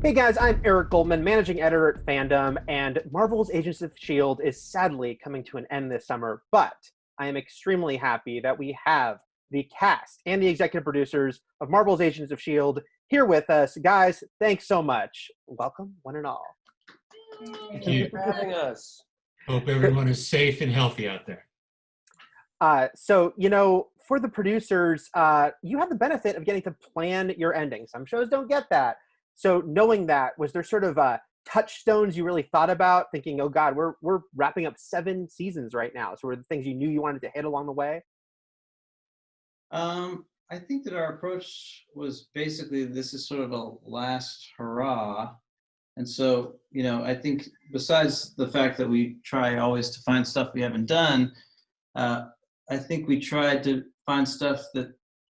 Hey guys, I'm Eric Goldman, managing editor at FANDOM, and Marvel's Agents of S.H.I.E.L.D. is sadly coming to an end this summer, but I am extremely happy that we have the cast and the executive producers of Marvel's Agents of S.H.I.E.L.D. here with us. Guys, thanks so much. Welcome, one and all. Thank you for having us. Hope everyone is safe and healthy out there. For the producers, you had the benefit of getting to plan your ending. Some shows don't get that. So knowing that, was there sort of touchstones you really thought about, thinking, oh God, we're wrapping up 7 seasons right now. So were the things you knew you wanted to hit along the way? I think that our approach was basically, this is sort of a last hurrah. And so, I think besides the fact that we try always to find stuff we haven't done, I think we tried to find stuff that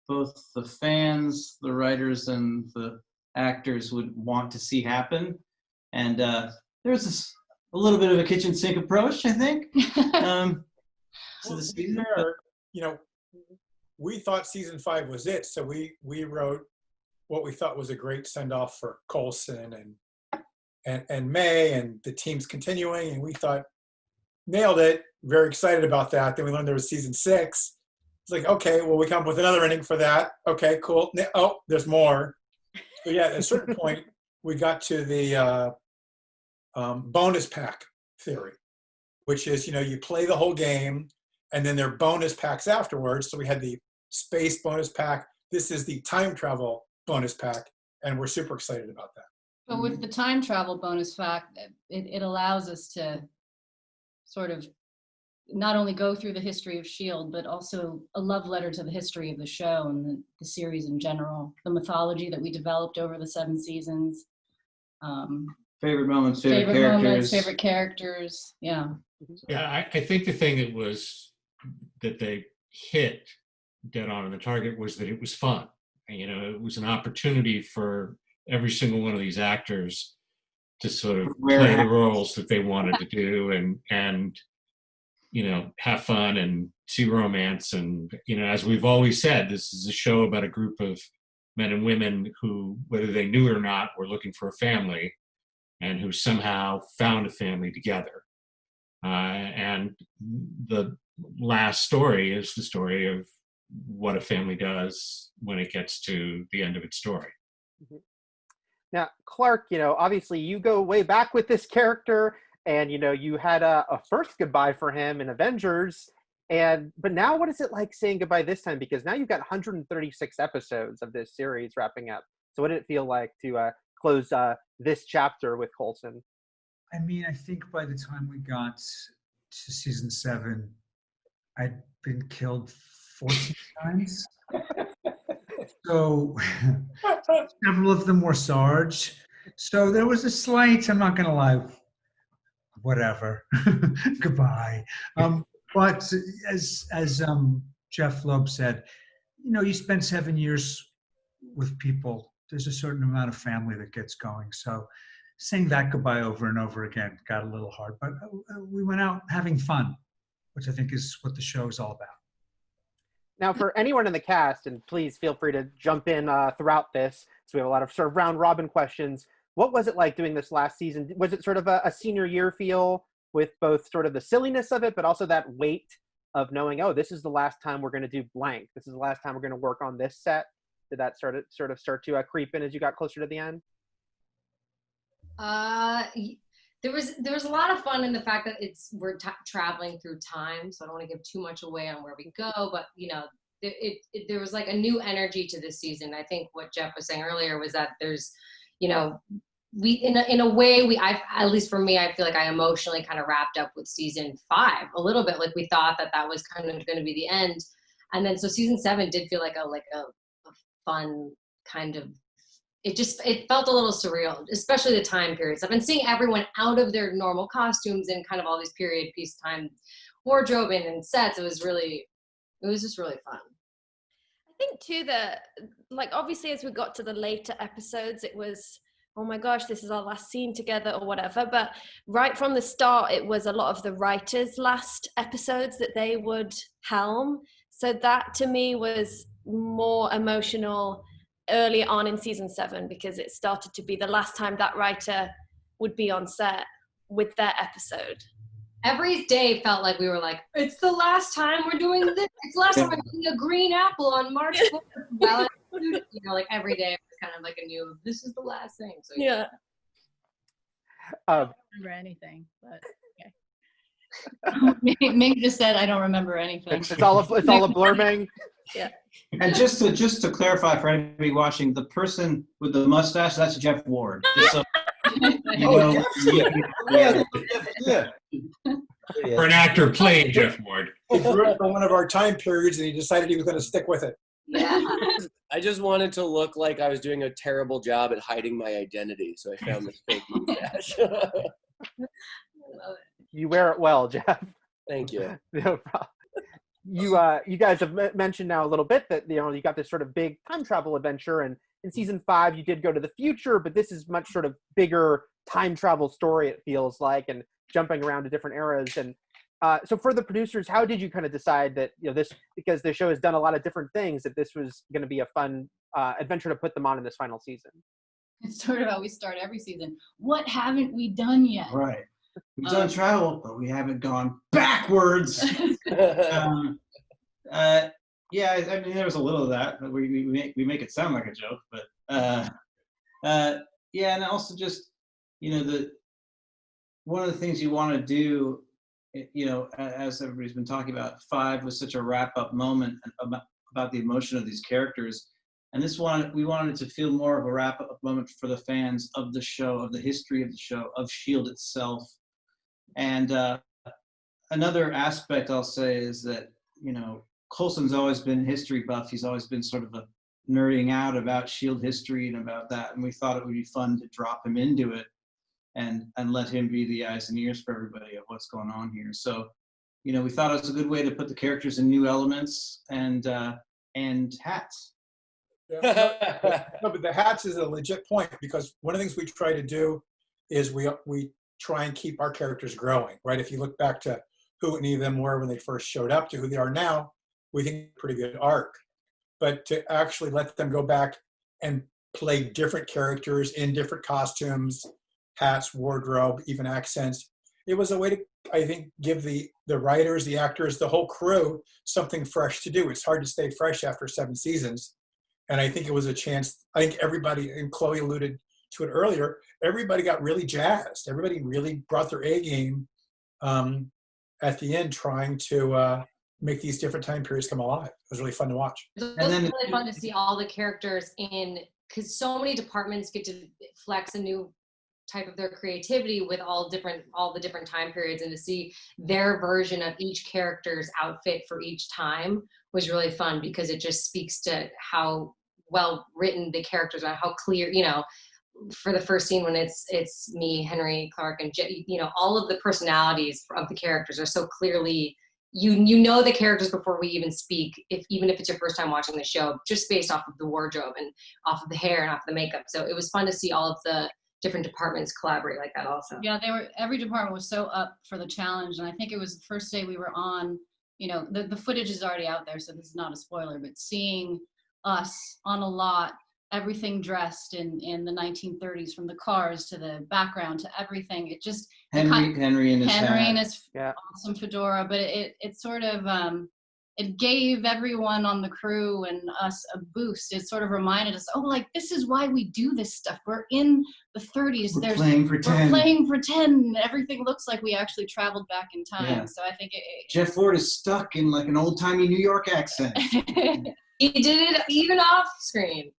both the fans, the writers, and the actors would want to see happen. And there's a little bit of a kitchen sink approach, I think. To the season. We thought season 5 was it, so we wrote what we thought was a great send-off for Coulson and May, and the team's continuing, and we thought, nailed it, very excited about that. Then we learned there was season 6. It's like, okay, well, we come up with another ending for that. Okay, cool. Oh, there's more. So yeah, at a certain point, we got to the bonus pack theory, which is, you play the whole game, and then there are bonus packs afterwards. So we had the space bonus pack. This is the time travel bonus pack, and we're super excited about that. But with the time travel bonus pack, it allows us to sort of not only go through the history of S.H.I.E.L.D., but also a love letter to the history of the show and the series in general, the mythology that we developed over the 7 seasons. Favorite moments, favorite characters, yeah. Yeah, I think the thing that they hit dead on the target was that it was fun. It was an opportunity for every single one of these actors to sort of play the roles that they wanted to do and have fun and see romance. And, as we've always said, this is a show about a group of men and women who, whether they knew it or not, were looking for a family and who somehow found a family together. And the last story is the story of what a family does when it gets to the end of its story. Now, Clark, obviously you go way back with this character, and, you had a first goodbye for him in Avengers. But now what is it like saying goodbye this time? Because now you've got 136 episodes of this series wrapping up. So what did it feel like to close this chapter with Coulson? I mean, I think by the time we got to season 7, I'd been killed 14 times. So several of them were Sarge. So there was a slight, I'm not going to lie, whatever, goodbye. But as Jeff Loeb said, you spend 7 years with people. There's a certain amount of family that gets going. So saying that goodbye over and over again got a little hard, but we went out having fun, which I think is what the show is all about. Now, for anyone in the cast, and please feel free to jump in throughout this, so we have a lot of sort of round robin questions. What was it like doing this last season? Was it sort of a senior year feel with both sort of the silliness of it, but also that weight of knowing, oh, this is the last time we're going to do blank. This is the last time we're going to work on this set. Did that sort of start to creep in as you got closer to the end? There was a lot of fun in the fact that we're traveling through time, so I don't want to give too much away on where we go, but there was like a new energy to this season. I think what Jeff was saying earlier was that there's, we in a way at least for me, I feel like I emotionally kind of wrapped up with season 5 a little bit. Like we thought that was kind of going to be the end, and then so season 7 did feel like a fun kind of. It felt a little surreal, especially the time periods. I've been seeing everyone out of their normal costumes and kind of all these period piece time wardrobing and sets. It was just really fun. I think too obviously as we got to the later episodes, it was, oh my gosh, this is our last scene together or whatever. But right from the start, it was a lot of the writers' last episodes that they would helm. So that to me was more emotional early on in season 7, because it started to be the last time that writer would be on set with their episode. Every day felt like we were like, it's the last time we're doing this. It's the last time I'm eating a green apple on March 4th. Well, you know, like every day it was kind of like a new, this is the last thing. So Yeah. I don't remember anything, but okay. Ming just said I don't remember anything. It's all a blurming. Yeah. And just to clarify for anybody watching, the person with the mustache, that's Jeff Ward. Just so you know, Yeah. For an actor playing Jeff Ward. He grew up in one of our time periods, and he decided he was going to stick with it. yeah. I just wanted to look like I was doing a terrible job at hiding my identity, so I found this fake mustache. You wear it well, Jeff. Thank you. No problem. You guys have mentioned now a little bit that, you know, you got this sort of big time travel adventure, and in season 5 you did go to the future, but this is much sort of bigger time travel story, it feels like, and jumping around to different eras. And so for the producers, how did you kind of decide that, you know, this, because the show has done a lot of different things, that this was going to be a fun adventure to put them on in this final season? It's sort of how we start every season. What haven't we done yet? right. We've done travel, but we haven't gone backwards. Yeah, I mean, there was a little of that. We make it sound like a joke, but yeah, and also just, you know, one of the things you want to do, you know, as everybody's been talking about, 5 was such a wrap-up moment about the emotion of these characters, and we wanted it to feel more of a wrap-up moment for the fans of the show, of the history of the show, of S.H.I.E.L.D. itself. And another aspect I'll say is that, you know, Coulson's always been history buff. He's always been sort of a nerding out about S.H.I.E.L.D. history and about that, and we thought it would be fun to drop him into it and let him be the eyes and ears for everybody of what's going on here. So, you know, we thought it was a good way to put the characters in new elements and hats. Yeah. No, but the hats is a legit point, because one of the things we try to do is we try and keep our characters growing, right? If you look back to who any of them were when they first showed up to who they are now, we think pretty good arc. But to actually let them go back and play different characters in different costumes, hats, wardrobe, even accents, it was a way to, I think, give the writers, the actors, the whole crew something fresh to do. It's hard to stay fresh after 7 seasons. And I think it was a chance. I think everybody, and Chloe alluded to it earlier, everybody got really jazzed. Everybody really brought their A game at the end, trying to make these different time periods come alive. It was really fun to watch. It was really fun to see all the characters in, because so many departments get to flex a new type of their creativity with all the different time periods, and to see their version of each character's outfit for each time was really fun, because it just speaks to how well written the characters are, how clear, you know, for the first scene when it's me, Henry, Clark, and you know, all of the personalities of the characters are so clearly, you know the characters before we even speak, even if it's your first time watching the show, just based off of the wardrobe and off of the hair and off of the makeup. So it was fun to see all of the different departments collaborate like that also. Yeah, every department was so up for the challenge, and I think it was the first day we were on, you know, the footage is already out there, so this is not a spoiler, but seeing us on a lot, everything dressed in the 1930s, from the cars to the background to everything, it just Henry and his awesome fedora, but it sort of it gave everyone on the crew and us a boost. It sort of reminded us, oh, like, this is why we do this stuff. We're in the 30s. We're playing pretend. We're playing pretend. Everything looks like we actually traveled back in time. Yeah. So I think Jeff Ford is stuck in like an old-timey New York accent. He did it even off screen.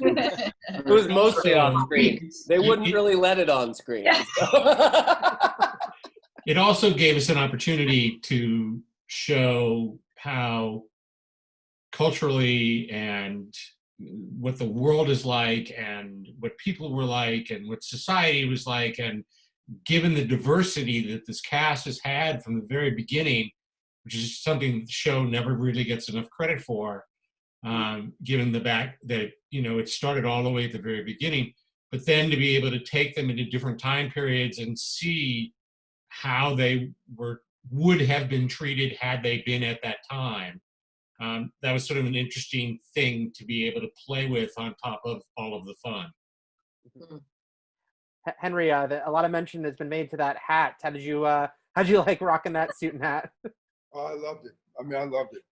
It was mostly off screen. They wouldn't really let it on screen. Yeah. It also gave us an opportunity to show how culturally and what the world is like and what people were like and what society was like, and given the diversity that this cast has had from the very beginning, which is something the show never really gets enough credit for, given the fact that, you know, it started all the way at the very beginning, but then to be able to take them into different time periods and see how they would have been treated had they been at that time, that was sort of an interesting thing to be able to play with on top of all of the fun. Henry, a lot of mention has been made to that hat. How'd you like rocking that suit and hat? Oh, I loved it. I mean, I loved it.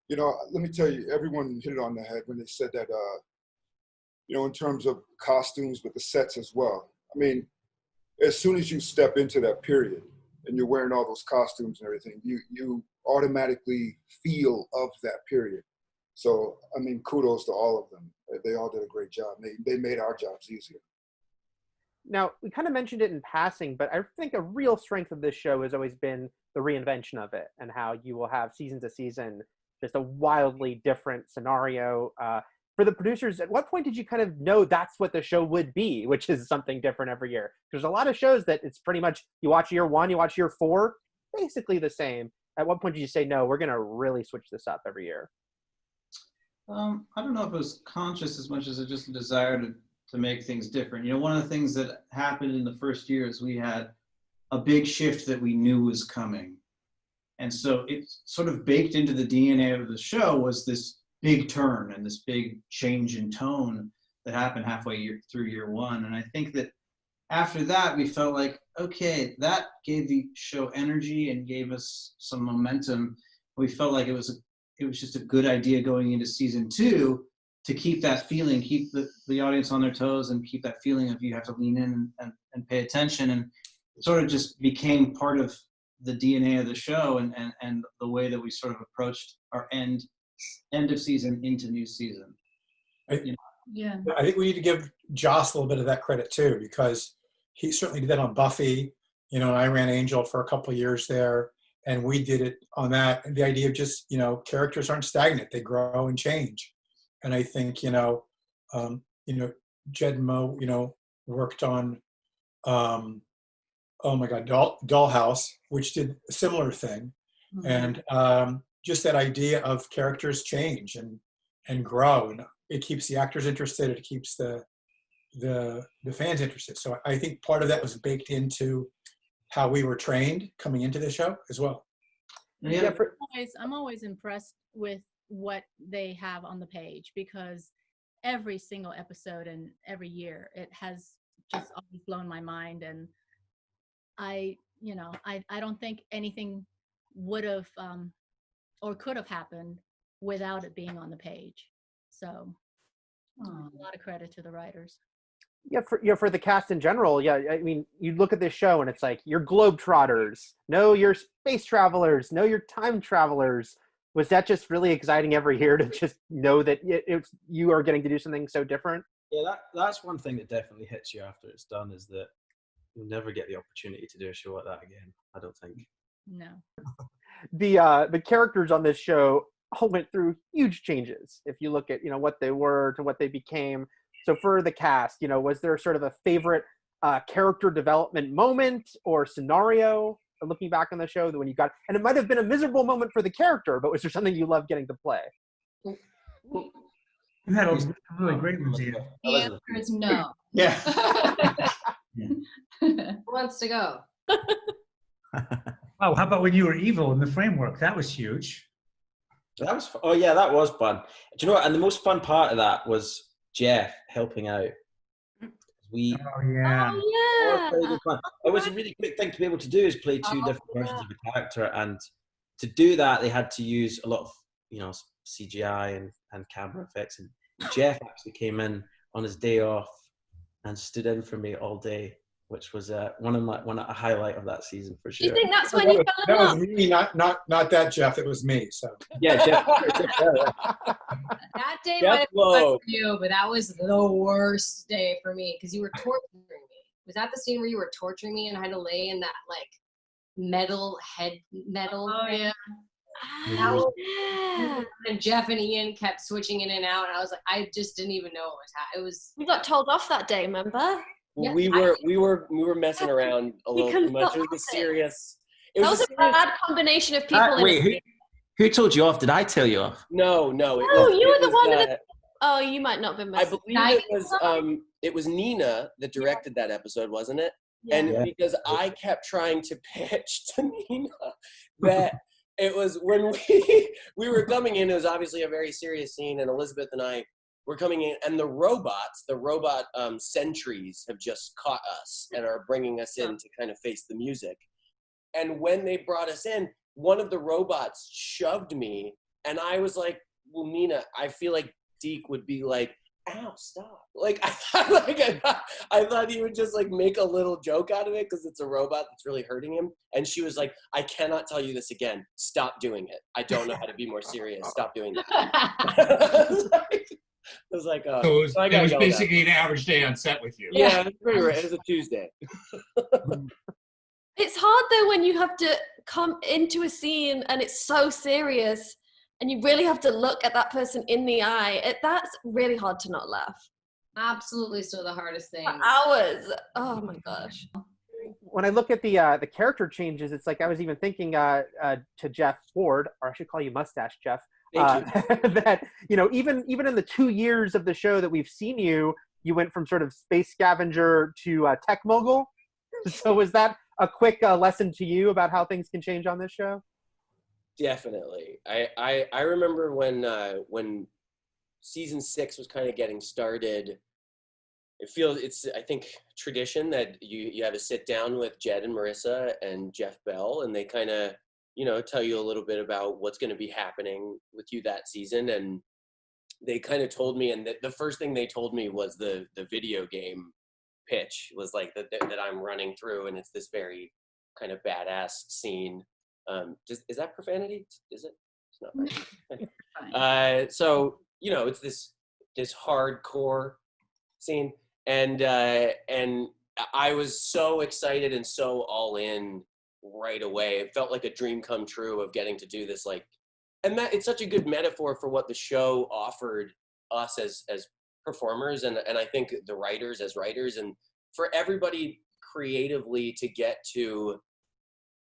You know, let me tell you, everyone hit it on the head when they said that, you know, in terms of costumes, but the sets as well. I mean, as soon as you step into that period and you're wearing all those costumes and everything, you automatically feel of that period. So, I mean, kudos to all of them. They all did a great job. They made our jobs easier. Now, we kind of mentioned it in passing, but I think a real strength of this show has always been the reinvention of it and how you will have season to season just a wildly different scenario. For the producers, at what point did you kind of know that's what the show would be, which is something different every year? There's a lot of shows that it's pretty much, you watch year 1, you watch year 4, basically the same. At what point did you say, no, we're going to really switch this up every year? I don't know if it was conscious as much as it just a desire to make things different. You know, one of the things that happened in the first year is we had a big shift that we knew was coming. And so it sort of baked into the DNA of the show was this big turn and this big change in tone that happened halfway through year 1. And I think that after that, we felt like, okay, that gave the show energy and gave us some momentum. We felt like it was just a good idea going into season 2 to keep that feeling, keep the audience on their toes and keep that feeling of you have to lean in and pay attention. And it sort of just became part of the DNA of the show and the way that we sort of approached our end of season into new season. Yeah. I think we need to give Joss a little bit of that credit too, because he certainly did that on Buffy, you know, and I ran Angel for a couple of years there, and we did it on that. And the idea of just, you know, characters aren't stagnant, they grow and change. And I think, JEMMA, worked on, oh my God, Dollhouse, which did a similar thing. Mm-hmm. And just that idea of characters change and grow, and it keeps the actors interested, it keeps the fans interested. So I think part of that was baked into how we were trained coming into the show as well. Yeah, I'm always impressed with what they have on the page, because every single episode and every year it has just always blown my mind. And I don't think anything would have or could have happened without it being on the page. So a lot of credit to the writers. Yeah, for the cast in general, yeah, I mean, you look at this show and it's like, you're globetrotters, no, you're space travelers, no, you're time travelers. Was that just really exciting every year to just know that you are getting to do something so different? Yeah, that's one thing that definitely hits you after it's done, is that you'll never get the opportunity to do a show like that again, I don't think. No. The characters on this show all went through huge changes. If you look at, what they were to what they became. So for the cast, was there sort of a favorite character development moment or scenario looking back on the show that when you got, and it might have been a miserable moment for the character, but was there something you loved getting to play? You had a really great ones here. The answer is no. Yeah. Who wants to go? Oh, how about when you were evil in the framework? That was huge. That was, oh yeah, that was fun. Do you know what? And the most fun part of that was Jeff helping out. Oh yeah. It was a really quick thing to be able to do, is play two different versions of a character, and to do that they had to use a lot of CGI and camera effects. And Jeff actually came in on his day off and stood in for me all day, which was a highlight of that season for sure. Do you think that's when you fell in love? That was me, not that Jeff. It was me. So yeah, Jeff. That day might have been fun for you, but that was the worst day for me because you were torturing me. Was that the scene where you were torturing me and I had to lay in that metal? Oh yeah. And Jeff and Ian kept switching in and out, and I was like, I just didn't even know what was happening. It was. You got told off that day, remember? Well, we were messing around a little too much. It was serious. That was a bad combination of people. Wait, who told you off? Did I tell you off? No. Oh, you were the one. Oh, you might not have been. I believe it was Nina that directed that episode, wasn't it? Yeah. And because I kept trying to pitch to Nina that It was when we were coming in. It was obviously a very serious scene, and Elizabeth and I were coming in, and the robot sentries have just caught us and are bringing us in to kind of face the music. And when they brought us in, one of the robots shoved me, and I was like, "Well, Nina, I feel like Deke would be like, ow, stop." Like I thought he would just like make a little joke out of it because it's a robot that's really hurting him. And she was like, "I cannot tell you this again. Stop doing it. I don't know how to be more serious. Stop doing that." I was like, So it was basically an average day on set with you. Yeah, it was pretty right. It was a Tuesday. It's hard though when you have to come into a scene and it's so serious and you really have to look at that person in the eye. That's really hard to not laugh. Absolutely, still the hardest thing. For hours. Oh my gosh. When I look at the character changes, it's like I was even thinking to Jeff Ford, or I should call you Mustache Jeff. That even in the 2 years of the show that we've seen you went from sort of space scavenger to tech mogul. So was that a quick lesson to you about how things can change on this show? Definitely. I remember when season 6 was kind of getting started. It's I think tradition that you have a sit down with Jed and Marissa and Jeff Bell, and they kind of tell you a little bit about what's going to be happening with you that season. And they kind of told me, and the first thing they told me was the video game pitch was like that I'm running through, and it's this very kind of badass scene. Is that profanity? Is it? It's not right. So it's this hardcore scene, and I was so excited and so all in right away. It felt like a dream come true of getting to do this, and that it's such a good metaphor for what the show offered us as performers, and I think the writers as writers, and for everybody creatively to get to,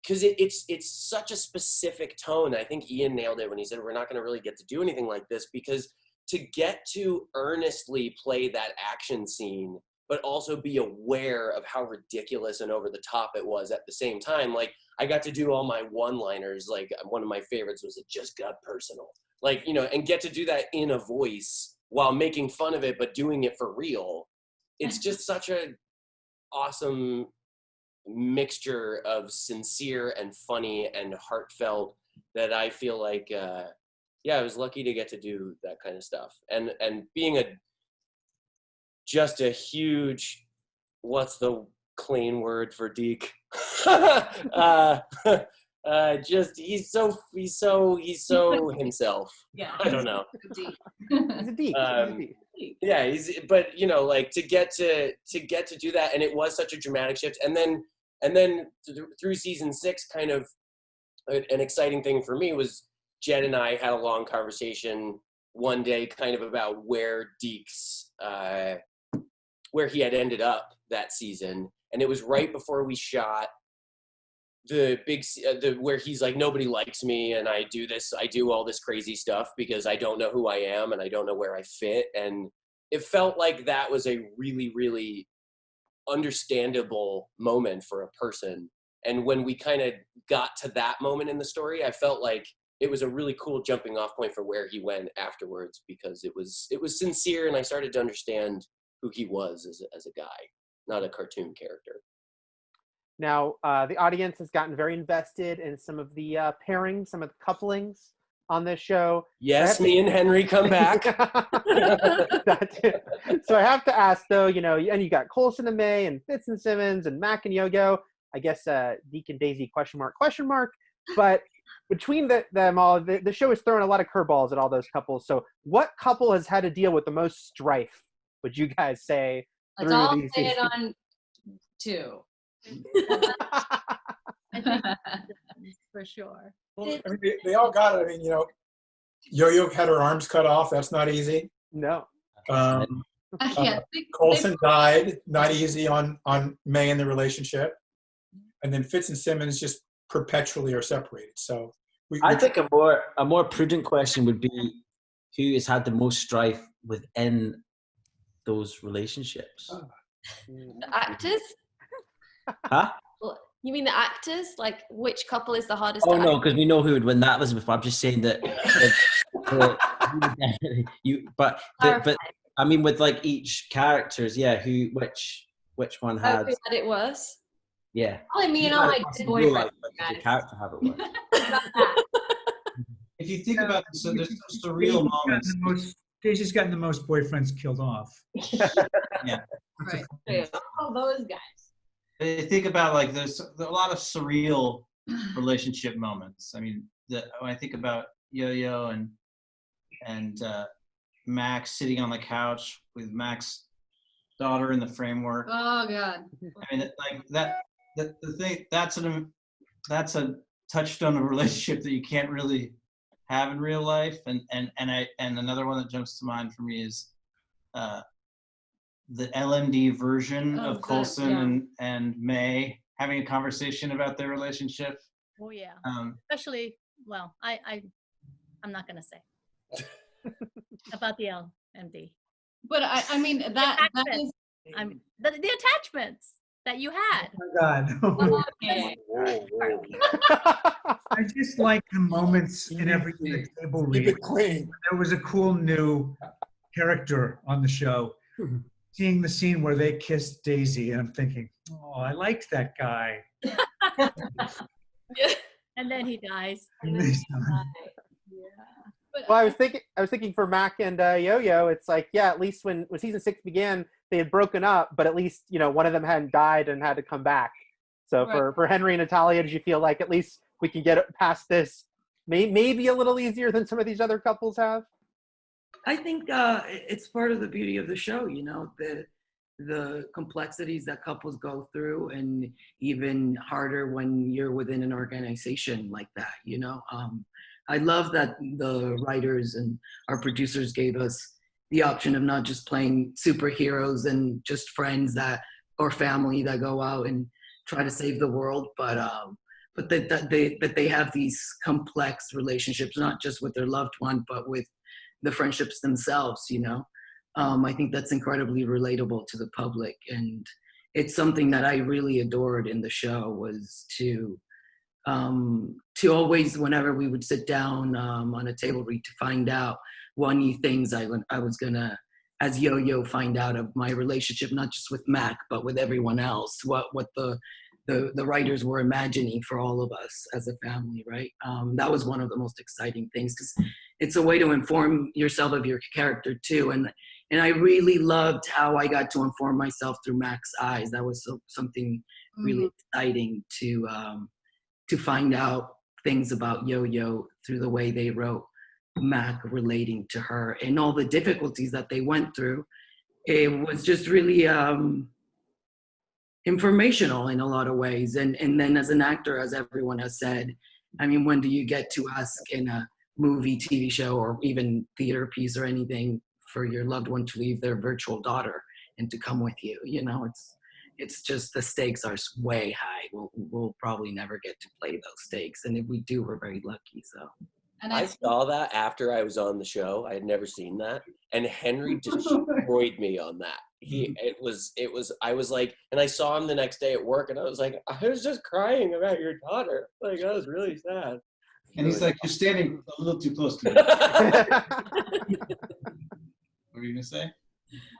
because it's such a specific tone. I think Ian nailed it when he said we're not going to really get to do anything like this, because to get to earnestly play that action scene but also be aware of how ridiculous and over the top it was at the same time. Like, I got to do all my one-liners. Like, one of my favorites was, "It just got personal." Like, and get to do that in a voice while making fun of it, but doing it for real. It's just such a awesome mixture of sincere and funny and heartfelt that I feel like, I was lucky to get to do that kind of stuff. And being just a huge, what's the clean word for Deke? Just he's so himself. Yeah. I don't know. He's a Deke. Yeah, but like to get to do that, and it was such a dramatic shift. And then through season 6, kind of an exciting thing for me was Jed and I had a long conversation one day, kind of about where Deke's where he had ended up that season, and it was right before we shot the big where he's like, "Nobody likes me, and I do all this crazy stuff because I don't know who I am and I don't know where I fit." And it felt like that was a really, really understandable moment for a person. And when we kind of got to that moment in the story, I felt like it was a really cool jumping off point for where he went afterwards, because it was sincere, and I started to understand who he was as a guy, not a cartoon character. Now, the audience has gotten very invested in some of the pairings, some of the couplings on this show. Yes, me and Henry come back. So I have to ask, though, and you got Coulson and May, and Fitz and Simmons, and Mack and Yogo. I guess Deke and Daisy ? But between them all, the show is throwing a lot of curveballs at all those couples. So what couple has had to deal with the most strife, would you guys say? Let's all say it on 2. I think for sure. Well, I mean, they all got it. I mean, Yo-Yo had her arms cut off. That's not easy. No. Coulson died. Not easy on May and the relationship. And then Fitz and Simmons just perpetually are separated. So I think a more prudent question would be, who has had the most strife within those relationships? The actors? Huh? You mean the actors? Like, which couple is the hardest? Oh to no, act? because we know who would win that, Elizabeth. I'm just saying that but I mean, with like each characters, yeah, which one Oh, had, who had it worse? yeah. Probably me and You all had my it dead in real boyfriends. life, but did your character have it worse? If you think about it, so there's some surreal moments. Daisy's gotten the most boyfriends killed off. Yeah. Right. All those guys. I think about like there's a lot of surreal relationship moments. I mean, when I think about Yo-Yo and Max sitting on the couch with Max's daughter in the framework. Oh God. I mean, like that. The thing that's a touchstone of a relationship that you can't really have in real life. And another one that jumps to mind for me is the LMD version of Coulson and May having a conversation about their relationship. Oh yeah. Especially, well, I'm not gonna say about the LMD. But I mean that is. I mean the attachments that you had. Oh my God. Okay. I just like the moments in every table Keep read. it clean. There was a cool new character on the show. Seeing the scene where they kissed Daisy, and I'm thinking, oh, I like that guy. Yeah. And then he dies. Well, I was thinking for Mack and Yo-Yo, it's like, yeah, at least when season 6 began, they had broken up, but at least, you know, one of them hadn't died and had to come back. So Right. for Henry and Natalia, did you feel like at least we can get past this maybe a little easier than some of these other couples have? I think it's part of the beauty of the show, you know, the complexities that couples go through, and even harder when you're within an organization like that, you know. I love that the writers and our producers gave us the option of not just playing superheroes and just friends or family that go out and try to save the world, but that they have these complex relationships, not just with their loved one, but with the friendships themselves, you know. I think that's incredibly relatable to the public, and it's something that I really adored in the show, was to always, whenever we would sit down on a table read, to find out what new things I was gonna, as Yo-Yo, find out of my relationship, not just with Mac, but with everyone else, what the writers were imagining for all of us as a family, right? That was one of the most exciting things, because it's a way to inform yourself of your character too. And I really loved how I got to inform myself through Mac's eyes. That was something really exciting to find out things about Yo-Yo through the way they wrote Mac relating to her and all the difficulties that they went through. It was just really informational in a lot of ways. And then as an actor, as everyone has said, I mean, when do you get to ask in a movie, TV show, or even theater piece or anything for your loved one to leave their virtual daughter and to come with you? You know, it's just, the stakes are way high. We'll probably never get to play those stakes. And if we do, we're very lucky, so. And I saw that after I was on the show. I had never seen that, and Henry destroyed me on that. It was I was like, and I saw him the next day at work, and I was like, I was just crying about your daughter. Like, that was really sad. And he's like, you're standing a little too close to me. What were you gonna say?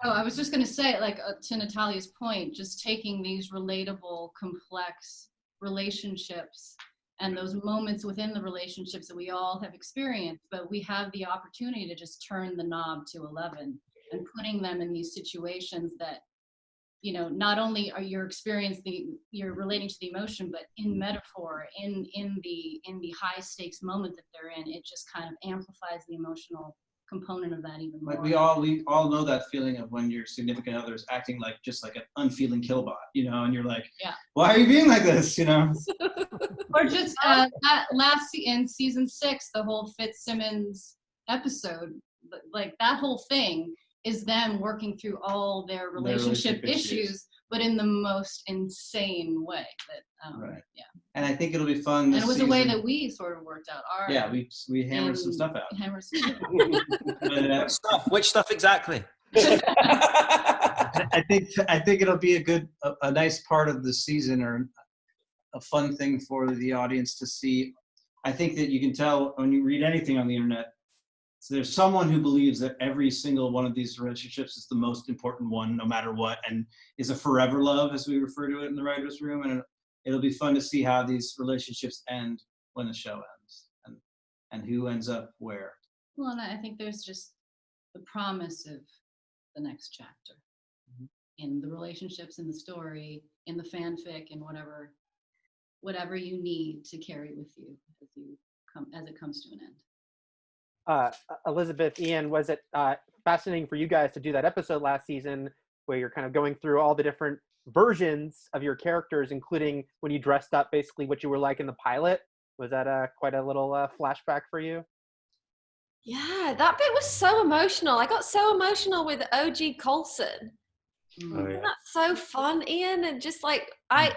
Oh, I was just going to say, like, to Natalia's point, just taking these relatable, complex relationships and those moments within the relationships that we all have experienced, but we have the opportunity to just turn the knob to 11 and putting them in these situations that, you know, not only are you're relating to the emotion, but in metaphor, in the high stakes moment that they're in, it just kind of amplifies the emotional component of that even more. Like we all know that feeling of when your significant other is acting like just like an unfeeling killbot, you know, and you're like, yeah, why are you being like this, you know? Or just that in season 6, the whole Fitzsimmons episode, like that whole thing is them working through all their relationship issues, but in the most insane way. That right. Yeah. And I think it'll be fun. And it was a way that we sort of worked out. Yeah, we hammered some stuff out. Hammered some stuff. Which stuff exactly? I think it'll be a nice part of the season, or a fun thing for the audience to see. I think that you can tell when you read anything on the internet, so there's someone who believes that every single one of these relationships is the most important one, no matter what, and is a forever love, as we refer to it in the writer's room. And it'll be fun to see how these relationships end when the show ends, and who ends up where. Well, and I think there's just the promise of the next chapter in the relationships, in the story, in the fanfic, and whatever you need to carry with you as it comes to an end. Elizabeth, Ian, was it fascinating for you guys to do that episode last season where you're kind of going through all the different versions of your characters, including when you dressed up basically what you were like in the pilot? Was that quite a little flashback for you? Yeah, that bit was so emotional. I got so emotional with OG Coulson. Oh, yeah. That's so fun, Ian. And just like, I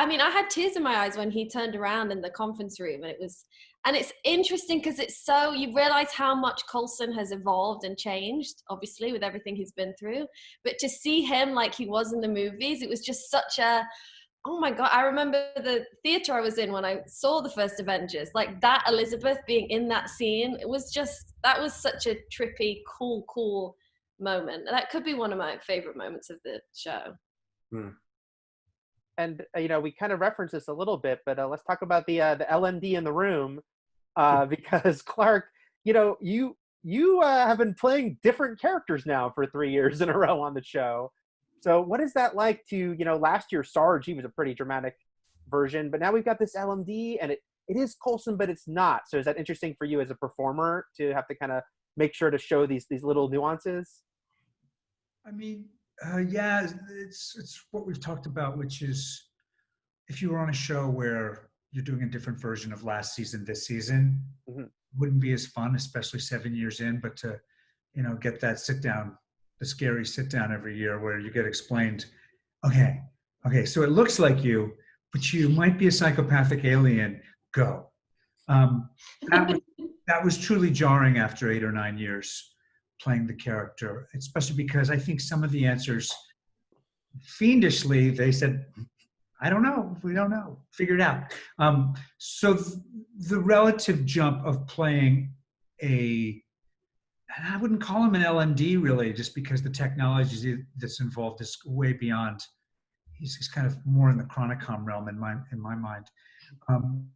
mean, I had tears in my eyes when he turned around in the conference room, and it's interesting because you realize how much Coulson has evolved and changed, obviously, with everything he's been through. But to see him like he was in the movies, it was just such a, oh my God, I remember the theater I was in when I saw the first Avengers, like that Elizabeth being in that scene. That was such a trippy, cool moment. That could be one of my favorite moments of the show. And we kind of referenced this a little bit, but let's talk about the LMD in the room, because Clark, you have been playing different characters now for 3 years in a row on the show. So what is that like to, last year Sarge, he was a pretty dramatic version, but now we've got this LMD and it is Coulson, but it's not. So is that interesting for you as a performer to have to kind of make sure to show these little nuances? I mean, yeah, it's what we've talked about, which is if you were on a show where you're doing a different version of last season this season, it wouldn't be as fun, especially 7 years in, but to, get that sit down, the scary sit down every year where you get explained, okay, so it looks like you, but you might be a psychopathic alien, go. That was truly jarring after 8 or 9 years playing the character, especially because I think some of the answers, fiendishly, they said, I don't know, we don't know, figure it out. So the relative jump of playing and I wouldn't call him an LMD really, just because the technology that's involved is way beyond. He's kind of more in the Chronicom realm in my mind.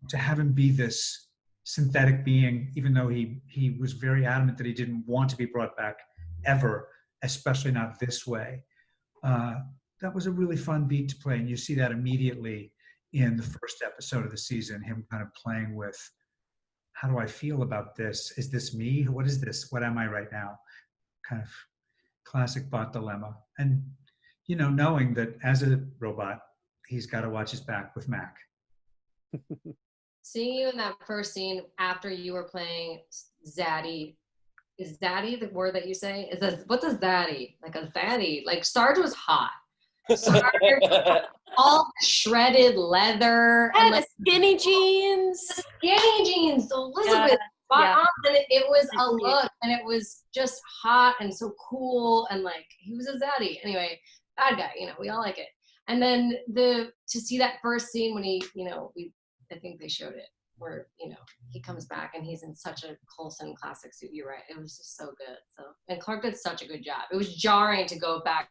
To have him be this synthetic being, even though he was very adamant that he didn't want to be brought back ever, especially not this way. That was a really fun beat to play, and you see that immediately in the first episode of the season, him kind of playing with, how do I feel about this? Is this me? What is this? What am I right now? Kind of classic bot dilemma. And, knowing that as a robot, he's got to watch his back with Mack. Seeing you in that first scene after you were playing Zaddy, is Zaddy the word that you say? What's a Zaddy? Like a Zaddy? Like Sarge was hot. Sarge, all shredded leather and like skinny jeans. So Elizabeth, spot on, and it was a look, and it was just hot and so cool, and like he was a Zaddy. Anyway, bad guy, we all like it. And then to see that first scene when he, I think they showed it where, he comes back and he's in such a Coulson classic suit. You're right. It was just so good. And Clark did such a good job. It was jarring to go back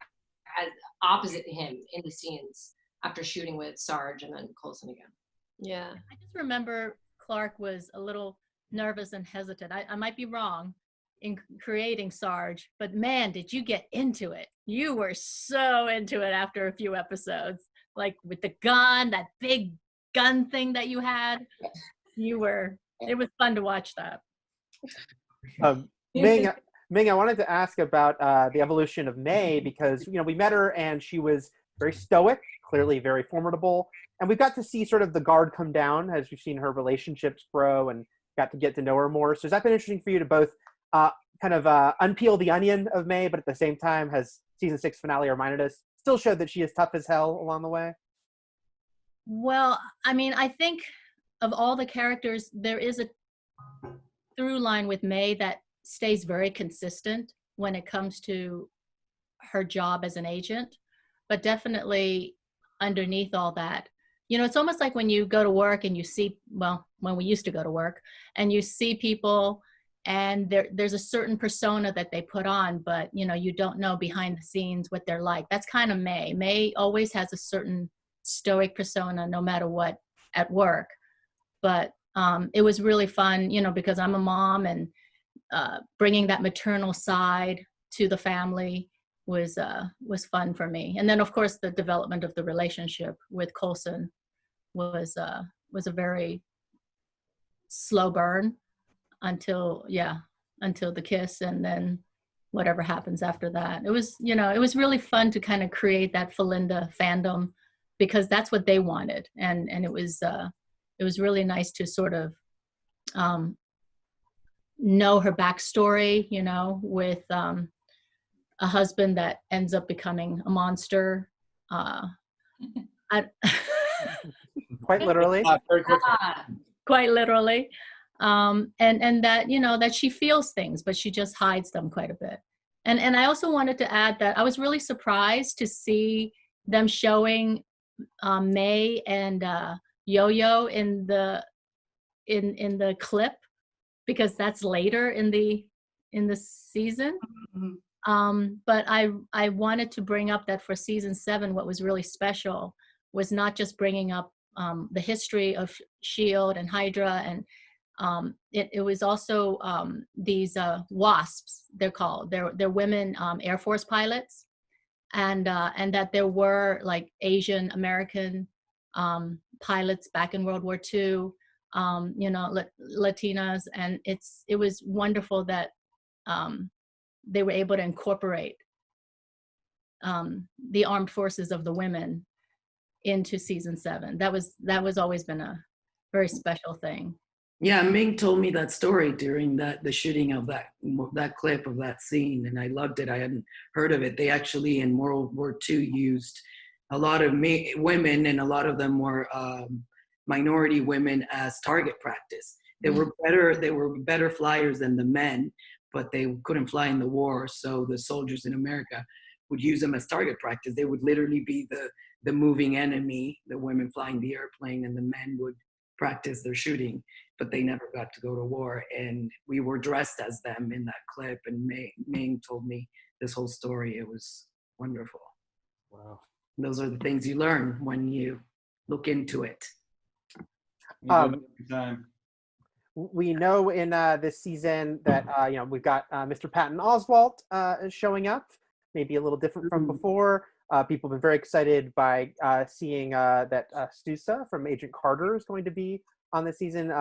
as opposite him in the scenes after shooting with Sarge and then Coulson again. Yeah. I just remember Clark was a little nervous and hesitant. I might be wrong in creating Sarge, but man, did you get into it. You were so into it after a few episodes, like with the gun, that big gun thing that you had. It was fun to watch that. Ming, I wanted to ask about the evolution of May, because we met her and she was very stoic, clearly very formidable, and we got to see sort of the guard come down as we've seen her relationships grow and got to get to know her more. So has that been interesting for you to both kind of unpeel the onion of May, but at the same time, has season 6 finale reminded us, still showed that she is tough as hell along the way? Well, I mean, I think of all the characters, there is a through line with May that stays very consistent when it comes to her job as an agent, but definitely underneath all that, you know, it's almost like when you go to work and you see, well, when we used to go to work and you see people and there's a certain persona that they put on, but you know, you don't know behind the scenes what they're like. That's kind of May. May always has a certain stoic persona no matter what at work. But it was really fun, you know, because I'm a mom, and bringing that maternal side to the family was fun for me. And then of course the development of the relationship with Coulson was a very slow burn until the kiss, and then whatever happens after that. It was, you know, it was really fun to kind of create that Felinda fandom, because that's what they wanted, and it was really nice to sort of know her backstory, you know, with a husband that ends up becoming a monster. Quite literally. Very quickly. Quite literally. And that, you know, that she feels things, but she just hides them quite a bit. And I also wanted to add that I was really surprised to see them showing May and Yo-Yo in the clip, because that's later in the season. But I wanted to bring up that for season 7, what was really special was not just bringing up the history of SHIELD and Hydra, and it was also these WASPs, they're called. They're women Air Force pilots, and that there were like Asian American pilots back in World War II, you know, Latinas, and it was wonderful that they were able to incorporate the armed forces of the women into season 7. That was always been a very special thing. Yeah, Ming told me that story during the shooting of that clip of that scene, and I loved it. I hadn't heard of it. They actually in World War II used a lot of women, and a lot of them were minority women, as target practice. They were better flyers than the men, but they couldn't fly in the war. So the soldiers in America would use them as target practice. They would literally be the moving enemy, the women flying the airplane, and the men would practice their shooting, but they never got to go to war. And we were dressed as them in that clip, and Ming told me this whole story. It was wonderful. Wow. And those are the things you learn when you look into it. We know in this season that you know, we've got Mr. Patton Oswalt showing up, maybe a little different from before. People have been very excited by seeing that Stusa from Agent Carter is going to be on this season.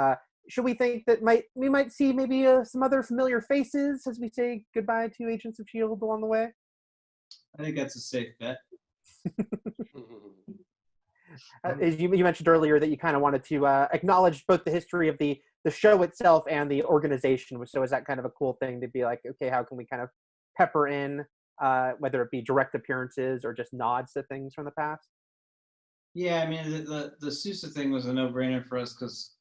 Should we think that we might see maybe some other familiar faces as we say goodbye to Agents of S.H.I.E.L.D. along the way? I think that's a safe bet. As you mentioned earlier that you kind of wanted to acknowledge both the history of the show itself and the organization. So is that kind of a cool thing to be like, okay, how can we kind of pepper in, whether it be direct appearances or just nods to things from the past? Yeah, I mean, the Sousa thing was a no-brainer for us because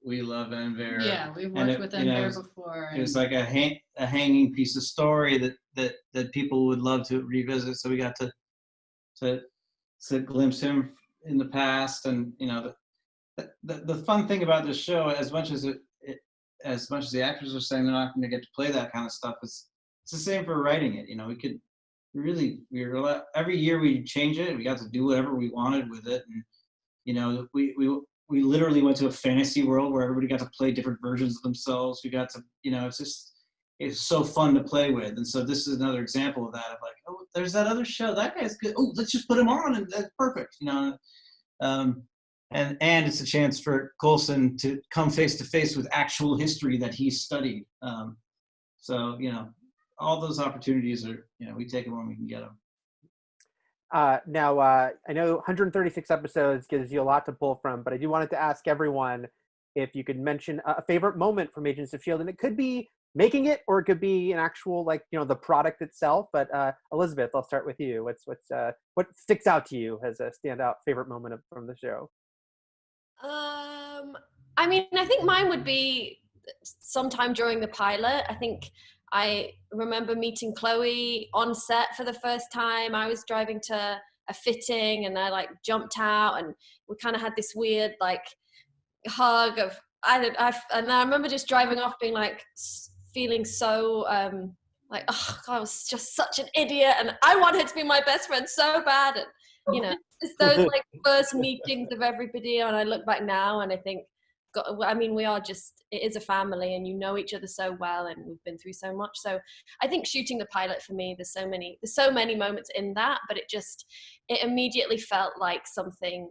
we love Enver. Yeah, we've worked with Enver before. It was like a hanging piece of story that people would love to revisit. So we got to glimpse him in the past, and you know, the fun thing about this show, as much as the actors are saying they're not going to get to play that kind of stuff, it's the same for writing it. You know, every year we change it. We got to do whatever we wanted with it, and you know, we literally went to a fantasy world where everybody got to play different versions of themselves. We got to, you know, it's so fun to play with. And so this is another example of that, of like, oh, there's that other show, that guy's good. Oh, let's just put him on, and that's perfect, you know. And it's a chance for Coulson to come face to face with actual history that he's studied. So, you know, all those opportunities are, you know, we take them when we can get them. Now, I know 136 episodes gives you a lot to pull from, but I do wanted to ask everyone if you could mention a favorite moment from Agents of S.H.I.E.L.D. And it could be making it, or it could be an actual, like, you know, the product itself. But Elizabeth, I'll start with you. What sticks out to you as a standout favorite moment from the show? I mean, I think mine would be sometime during the pilot. I think I remember meeting Chloe on set for the first time. I was driving to a fitting, and I like jumped out, and we kind of had this weird like hug of and I remember just driving off being like feeling so like, oh God, I was just such an idiot, and I wanted to be my best friend so bad, and you know, it's those like first meetings of everybody, and I look back now and I think, God, I mean, we are just, it is a family, and you know each other so well, and we've been through so much. So I think shooting the pilot for me, there's so many moments in that, but it immediately felt like something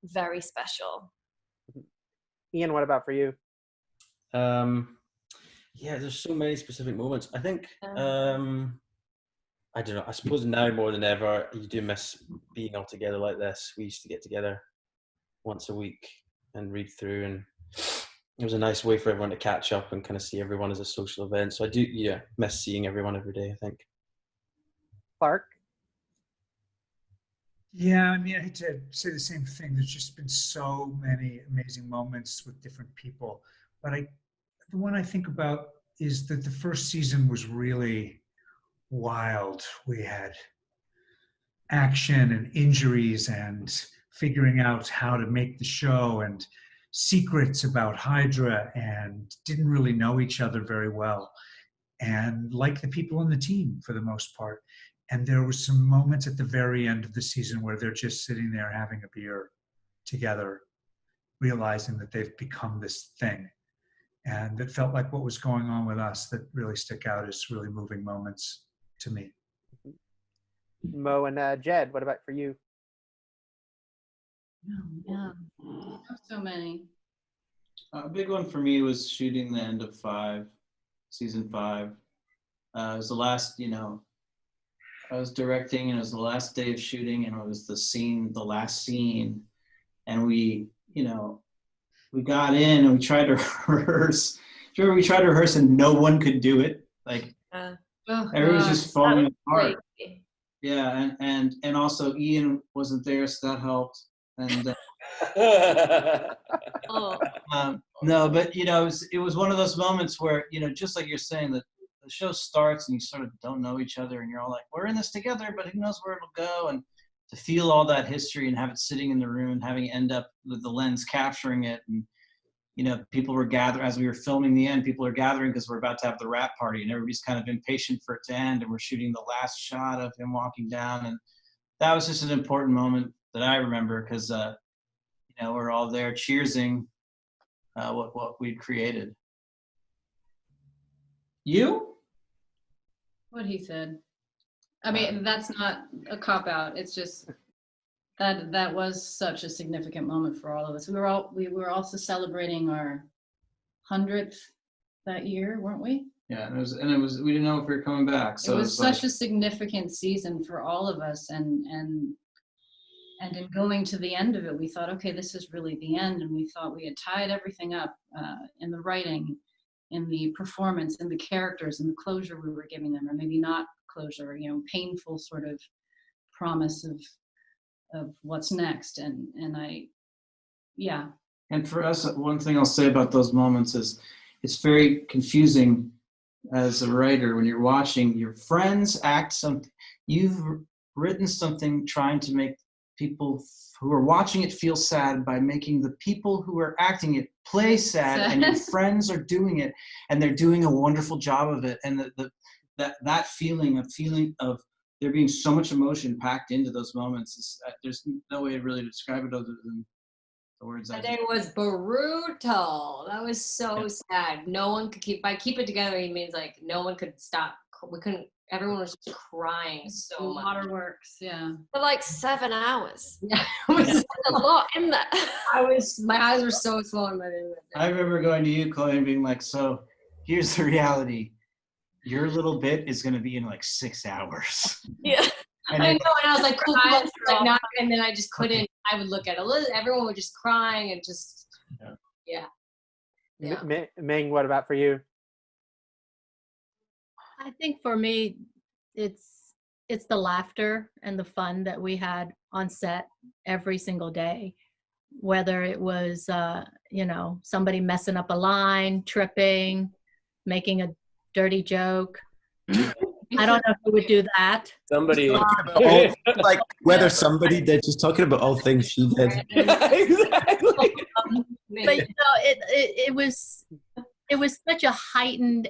very special. Ian, what about for you? Yeah, there's so many specific moments. I think, I don't know, I suppose now more than ever, you do miss being all together like this. We used to get together once a week and read through, and it was a nice way for everyone to catch up and kind of see everyone as a social event. So I do, yeah, miss seeing everyone every day, I think. Clark? Yeah, I mean, I hate to say the same thing. There's just been so many amazing moments with different people. But the one I think about is that the first season was really wild. We had action and injuries and figuring out how to make the show and secrets about Hydra, and didn't really know each other very well, and liked the people on the team for the most part. And there were some moments at the very end of the season where they're just sitting there having a beer together, realizing that they've become this thing. And it felt like what was going on with us that really stick out as really moving moments to me. Mo and Jed, what about for you? Yeah, so many. A big one for me was shooting the end of season 5. It was the last, I was directing, and it was the last day of shooting, and it was the last scene. And we got in and we tried to rehearse. Remember, we tried to rehearse and no one could do it. Like, everyone was just falling apart. Crazy. Yeah, and also Ian wasn't there, so that helped. And no, but it was one of those moments where, just like you're saying, that the show starts and you sort of don't know each other, and you're all like, we're in this together, but who knows where it'll go. And to feel all that history and have it sitting in the room and having it end up with the lens capturing it, and people were gathering as we were filming the end. People are gathering because we're about to have the wrap party, and everybody's kind of impatient for it to end, and we're shooting the last shot of him walking down. And that was just an important moment that I remember, because we're all there cheersing what we'd created. You? What he said. I mean, that's not a cop-out. It's just that was such a significant moment for all of us. We were also celebrating our 100th that year, weren't we? Yeah, and it was we didn't know if we were coming back. So it was such a significant season for all of us, and in going to the end of it, we thought, okay, this is really the end, and we thought we had tied everything up in the writing, in the performance, in the characters, in the closure we were giving them, or maybe not closure, painful sort of promise of what's next. And yeah. And for us, one thing I'll say about those moments is it's very confusing as a writer when you're watching your friends act something. You've written something trying to make people who are watching it feel sad by making the people who are acting it play sad, and your friends are doing it, and they're doing a wonderful job of it. And that feeling of there being so much emotion packed into those moments is there's no way really to describe it other than the words. That day was brutal. That was so sad. No one could keep it together. He means like no one could stop. We couldn't. Everyone was just crying so much. Waterworks, yeah. For like 7 hours. Yeah, it was a lot in there. My eyes were so swollen by the end of it. I remember going to you, Chloe, and being like, so here's the reality. Your little bit is going to be in like 6 hours. Yeah. And I know, and I was like, cool, like not, and then I just couldn't. I would look at Elizabeth, everyone was just crying and just, yeah. Ming, what about for you? I think for me, it's the laughter and the fun that we had on set every single day, whether it was, somebody messing up a line, tripping, making a dirty joke, I don't know who would do that. Somebody. Like whether somebody did, she's talking about all things she did. Exactly. But it was such a heightened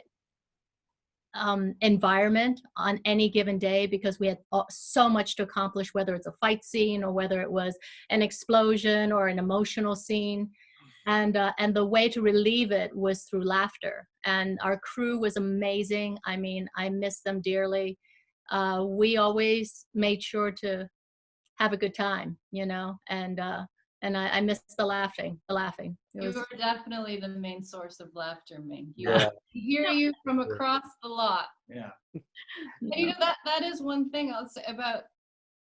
environment on any given day because we had so much to accomplish, whether it's a fight scene or whether it was an explosion or an emotional scene. And the way to relieve it was through laughter. And our crew was amazing. I mean, I miss them dearly. We always made sure to have a good time, you know, and I miss the laughing. You were definitely the main source of laughter, Ming. Yeah. Hear you from across the lot. Yeah. And, you know, that is one thing I'll say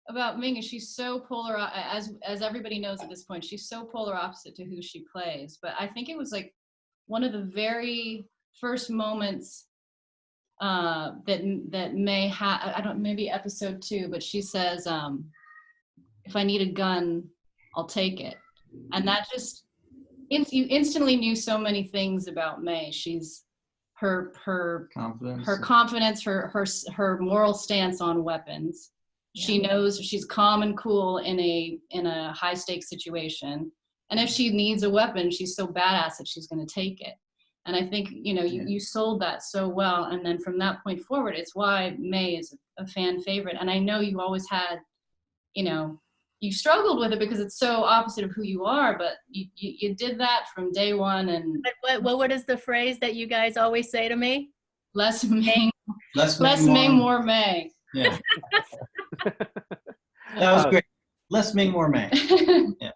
about Ming is she's so polar, as everybody knows at this point, she's so polar opposite to who she plays. But I think it was like one of the very first moments that May had, I don't, maybe episode 2, but she says, if I need a gun, I'll take it. And that just, you instantly knew so many things about May. She's her confidence, her moral stance on weapons. She knows she's calm and cool in a high stakes situation. And if she needs a weapon, she's so badass that she's going to take it. And I think, you know, you sold that so well. And then from that point forward, it's why May is a fan favorite. And I know you always had, you know, you struggled with it because it's so opposite of who you are, but you did that from day one. And what is the phrase that you guys always say to me? Less Ming, more May. Yeah. That was great. Less Ming, more May. Yeah.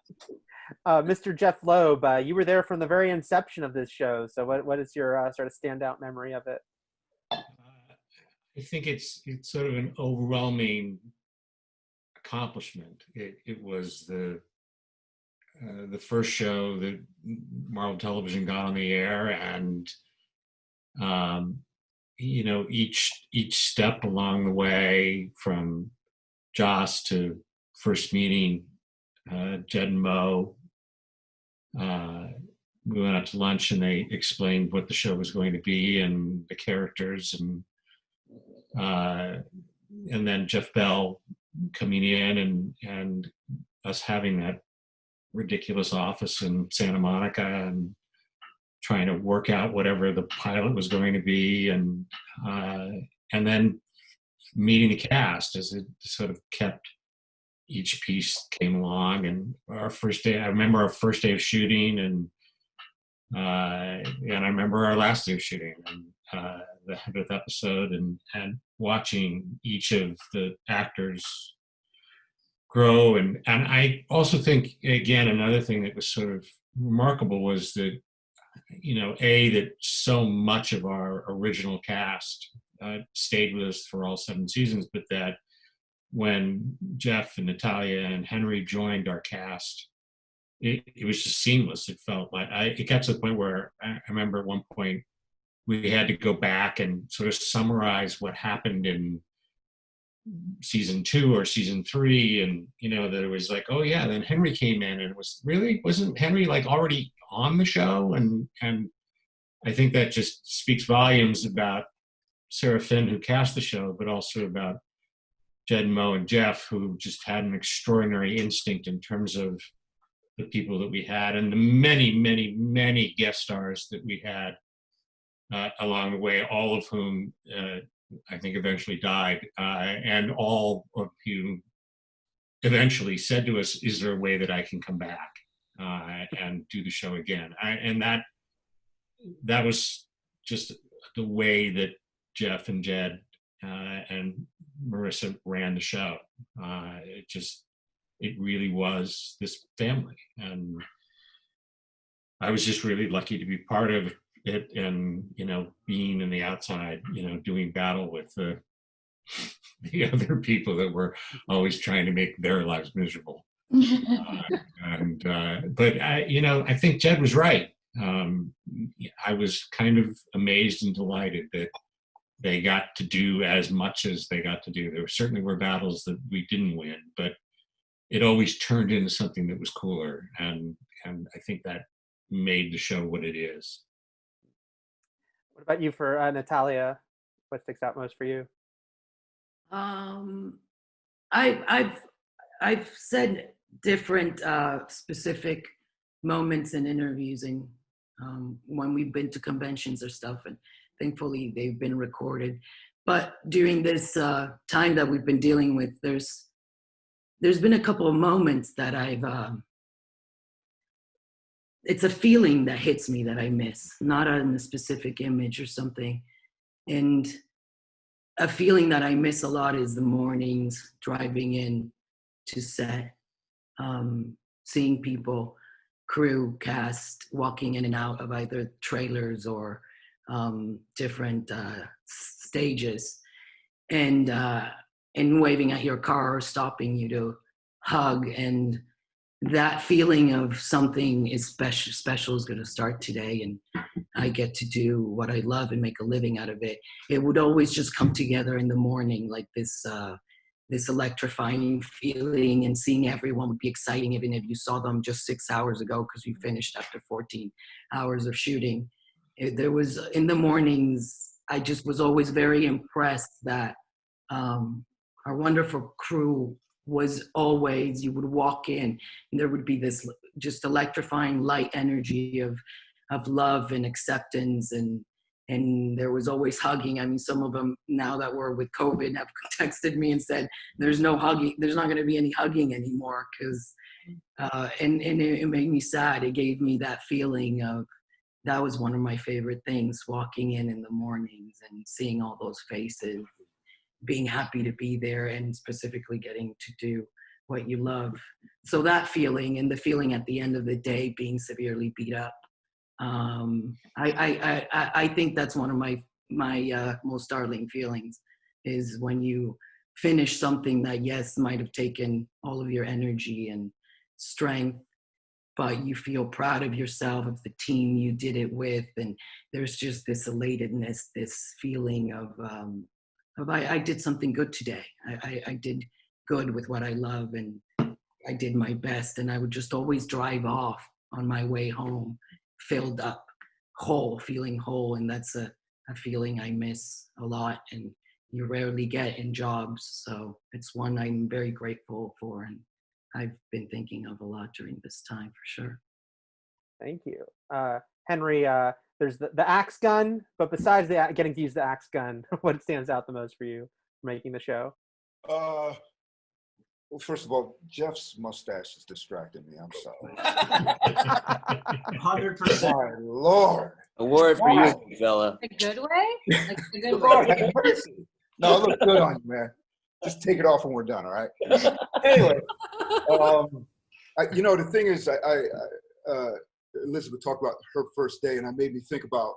Mr. Jeff Loeb, you were there from the very inception of this show. So what is your sort of standout memory of it? I think it's sort of an overwhelming accomplishment. It was the first show that Marvel Television got on the air, and you know, each step along the way, from Joss to first meeting Jed and Mo, we went out to lunch and they explained what the show was going to be and the characters, and then Jeff Bell coming in and us having that ridiculous office in Santa Monica and trying to work out whatever the pilot was going to be, and then meeting the cast as it sort of kept, each piece came along. And our first day, I remember our first day of shooting, and I remember our last day of shooting, and the 100th episode, and watching each of the actors grow. And I also think, again, another thing that was sort of remarkable was that, you know, that so much of our original cast stayed with us for all 7 seasons, but that when Jeff and Natalia and Henry joined our cast, it was just seamless. It felt like it got to the point where I remember at one point we had to go back and sort of summarize what happened in season 2 or season 3, and you know, that it was like, oh yeah, then Henry came in, and wasn't Henry like already on the show? And I think that just speaks volumes about Sarah Finn, who cast the show, but also about Jed, Mo, and Jeff, who just had an extraordinary instinct in terms of the people that we had, and the many, many, many guest stars that we had along the way, all of whom I think eventually died, and all of whom eventually said to us, is there a way that I can come back and do the show again? And that was just the way that Jeff and Jed and Marissa ran the show. It really was this family, and I was just really lucky to be part of it, and you know, being in the outside, you know, doing battle with the other people that were always trying to make their lives miserable. But I think Jed was right. I was kind of amazed and delighted that they got to do as much as they got to do. There certainly were battles that we didn't win, but it always turned into something that was cooler, and I think that made the show what it is. What about you, for Natalia? What sticks out most for you? I've said different specific moments in interviews and when we've been to conventions or stuff, and thankfully they've been recorded. But during this time that we've been dealing with, there's been a couple of moments that it's a feeling that hits me that I miss, not in a specific image or something. And a feeling that I miss a lot is the mornings driving in to set, seeing people, crew, cast, walking in and out of either trailers or different stages, and waving at your car or stopping you to hug. And that feeling of something is special is going to start today, and I get to do what I love and make a living out of it. It would always just come together in the morning, like this electrifying feeling, and seeing everyone would be exciting, even if you saw them just 6 hours ago because you finished after 14 hours of shooting. There was, in the mornings, I just was always very impressed that our wonderful crew was always, you would walk in and there would be this just electrifying light energy of love and acceptance, and there was always hugging. I mean, some of them now that we're with COVID have texted me and said, there's no hugging, there's not gonna be any hugging anymore, because, and it made me sad. It gave me that feeling of, that was one of my favorite things, walking in the mornings and seeing all those faces, being happy to be there, and specifically getting to do what you love. So that feeling, and the feeling at the end of the day being severely beat up, I think that's one of my most darling feelings, is when you finish something that, yes, might have taken all of your energy and strength, but you feel proud of yourself, of the team you did it with, and there's just this elatedness, this feeling of I did something good today. I did good with what I love, and I did my best. And I would just always drive off on my way home, filled up, whole, feeling whole. And that's a feeling I miss a lot, and you rarely get in jobs. So it's one I'm very grateful for, and I've been thinking of a lot during this time, for sure. Thank you. Henry, there's the axe gun, but besides getting to use the axe gun, what stands out the most for you for making the show? Well, first of all, Jeff's mustache is distracting me. I'm sorry. 100%. My Lord. Award for you, big fella. A good way? Like a good Lord way. have mercy. No, it looks good on you, man. Just take it off when we're done, all right? Anyway, you know, the thing is, Elizabeth talked about her first day, and it made me think about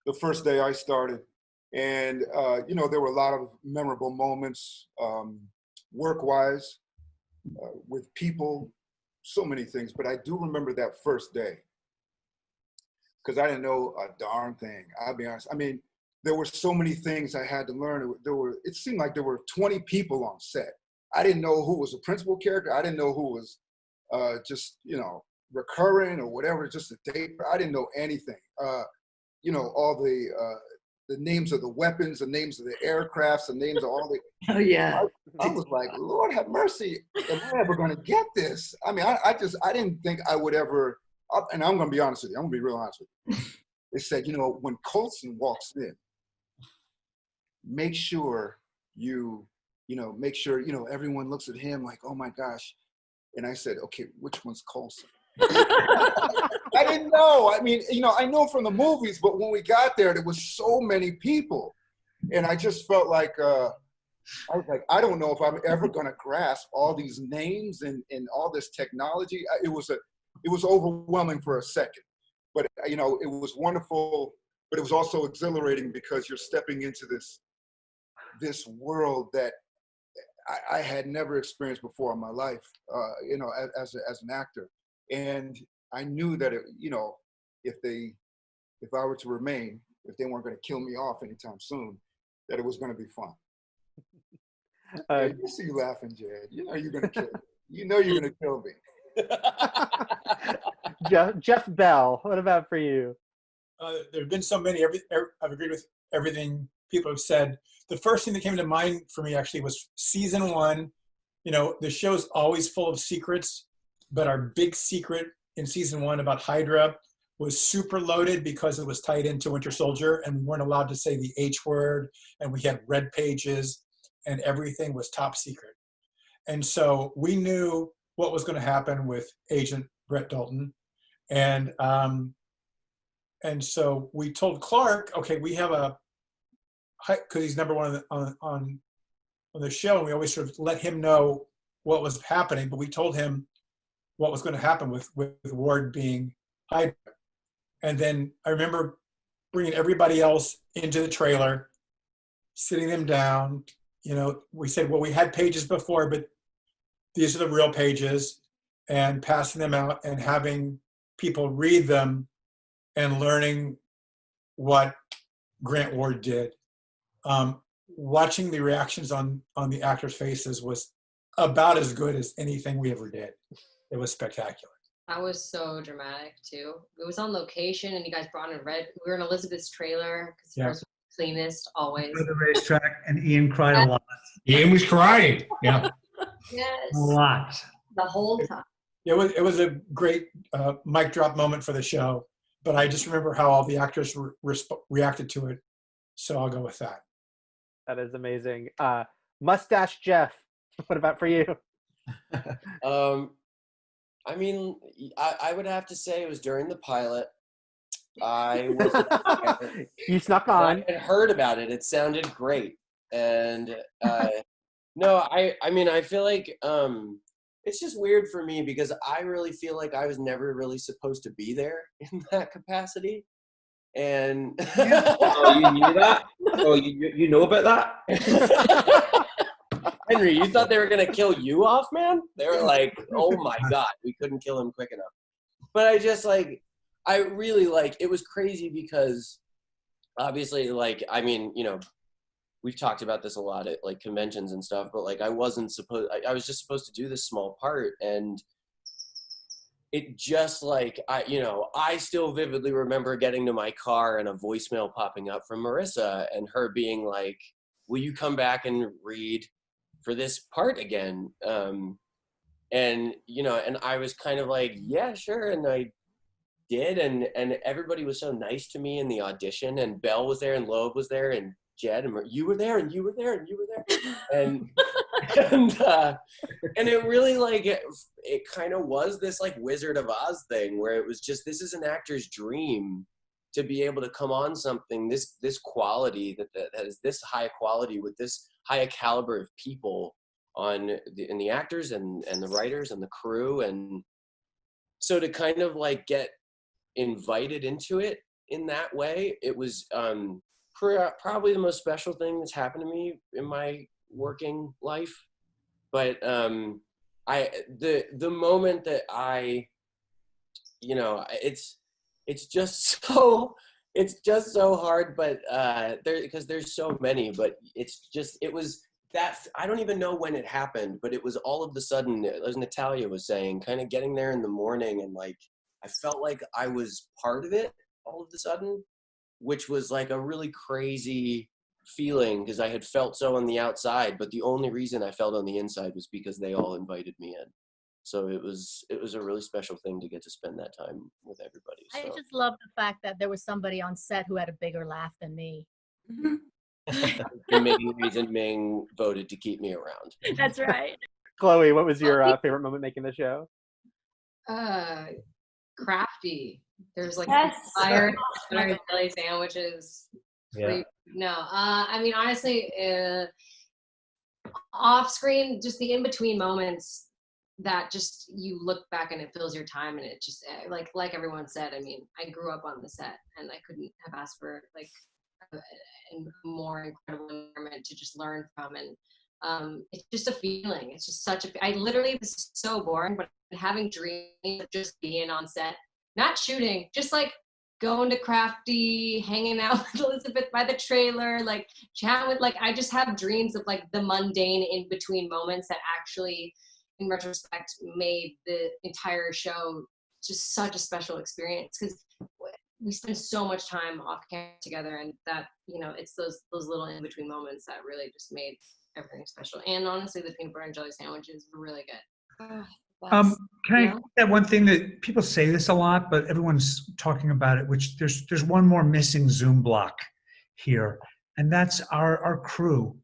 the first day I started. And, you know, there were a lot of memorable moments, work-wise, with people, so many things. But I do remember that first day, because I didn't know a darn thing, I'll be honest. I mean, there were so many things I had to learn. It seemed like there were 20 people on set. I didn't know who was a principal character. I didn't know who was just, you know, recurring or whatever, just a date. I didn't know anything. You know, all the names of the weapons, the names of the aircrafts, the names of all the. Oh yeah. I was like, Lord have mercy, am I ever going to get this? I mean, I didn't think I would ever. And I'm going to be honest with you. I'm going to be real honest with you. They said, you know, when Coulson walks in, make sure make sure, you know, everyone looks at him like, oh my gosh. And I said, okay, which one's Coulson? I didn't know. I mean, you know, I know from the movies, but when we got there was so many people. And I just felt like, I was like, I don't know if I'm ever going to grasp all these names and all this technology. It was overwhelming for a second. But, you know, it was wonderful, but it was also exhilarating because you're stepping into this world that I had never experienced before in my life, you know, as an actor. And I knew that, you know, if I were to remain, if they weren't going to kill me off anytime soon, that it was going to be fun. You see you laughing, Jed. You know you're going to kill me. You know you're going to kill me. Jeff Bell, what about for you? There have been so many. I've agreed with everything people have said. the first thing that came to mind for me actually was season 1. You know, the show's always full of secrets, but our big secret in season 1 about Hydra was super loaded because it was tied into Winter Soldier, and we weren't allowed to say the H word, and we had red pages, and everything was top secret. And so we knew what was going to happen with Agent Brett Dalton, and so we told Clark, okay, we have a, because he's number 1 on the show, and we always sort of let him know what was happening, but we told him what was going to happen with Ward being Hydra. And then I remember bringing everybody else into the trailer, sitting them down. You know, we said, well, we had pages before, but these are the real pages, and passing them out and having people read them and learning what Grant Ward did. Watching the reactions on the actors' faces was about as good as anything we ever did. It was spectacular. That was so dramatic too. It was on location, and you guys brought in red. We were in Elizabeth's trailer because Yeah. hers was the cleanest always. The racetrack, and Ian cried a lot. Ian was crying. Yeah. Yes. A lot. The whole time. It was a great mic drop moment for the show, but I just remember how all the actors reacted to it, so I'll go with that. That is amazing. Mustache Jeff, what about for you? I mean, I would have to say it was during the pilot. I was You snuck on. I had heard about it. It sounded great. And no, I mean, I feel like it's just weird for me because I really feel like I was never really supposed to be there in that capacity. And Oh, you knew that? Oh, you know about that? Henry, you thought they were gonna kill you off, man? They were like, oh my God, we couldn't kill him quick enough. But I just I really it was crazy because obviously I mean, you know, we've talked about this a lot at like conventions and stuff, but like I was just supposed to do this small part, and it just I still vividly remember getting to my car and a voicemail popping up from Marissa and her being like, will you come back and read for this part again? And you know, and I was kind of like, yeah, sure. And I did, and everybody was so nice to me in the audition, and Belle was there, and Loeb was there, and Jed, and you were there, and you were there, and you were there, and and it really it kind of was this like Wizard of Oz thing where it was just, this is an actor's dream to be able to come on something this quality that is this high quality with this high a caliber of people in the actors and the writers and the crew, and so to kind of like get invited into it in that way, it was probably the most special thing that's happened to me in my working life. But the moment that you know, it's just so hard, but because there's so many, but it was that, I don't even know when it happened, but it was all of the sudden, as Natalia was saying, kind of getting there in the morning, and like I felt like I was part of it all of a sudden, which was like a really crazy feeling because I had felt so on the outside, but the only reason I felt on the inside was because they all invited me in. So it was a really special thing to get to spend that time with everybody. So. I just love the fact that there was somebody on set who had a bigger laugh than me. The main reason Ming voted to keep me around. That's right. Chloe, what was your favorite moment making the show? Crafty. There's like Yes. fire jelly sandwiches. Yeah. No, I mean, honestly, off screen, just the in-between moments that just you look back and it fills your time, and it just like everyone said, I mean, I grew up on the set and I couldn't have asked for like a more incredible environment to just learn from, and it's just a feeling. It's just such a, I literally, this is so boring, but having dreams of just being on set, not shooting, just like going to Crafty, hanging out with Elizabeth by the trailer, like chatting with, like, I just have dreams of like the mundane in between moments that actually, in retrospect, made the entire show just such a special experience. Because we spend so much time off camera together, and that, you know, it's those little in between moments that really just made everything special. And honestly, the peanut butter and jelly sandwiches were really good. Oh, Can I Yeah. add one thing that people say this a lot, but everyone's talking about it, which there's one more missing Zoom block here, and that's our crew.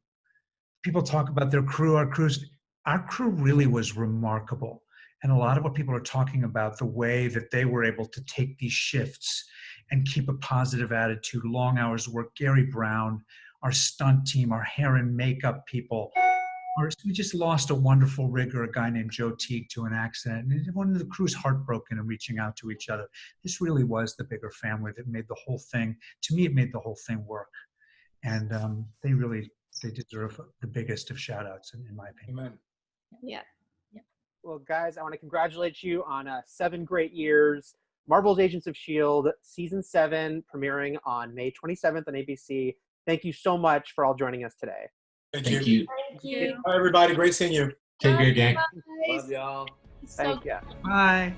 People talk about their crew, our crew really was remarkable. And a lot of what people are talking about, the way that they were able to take these shifts and keep a positive attitude, long hours of work. Gary Brown, our stunt team, our hair and makeup people. We just lost a wonderful rigger, a guy named Joe Teague, to an accident. And one of the crew's heartbroken and reaching out to each other. This really was the bigger family that made the whole thing, to me, it made the whole thing work. And they deserve the biggest of shout outs, in my opinion. Amen. Yeah. Well, guys, I want to congratulate you on 7 great years. Marvel's Agents of S.H.I.E.L.D. Season 7 premiering on May 27th on ABC. Thank you so much for all joining us today. Thank Thank you. you. Thank you. Bye, everybody. Great seeing you. Take care, gang. Love y'all. Thank you. Bye.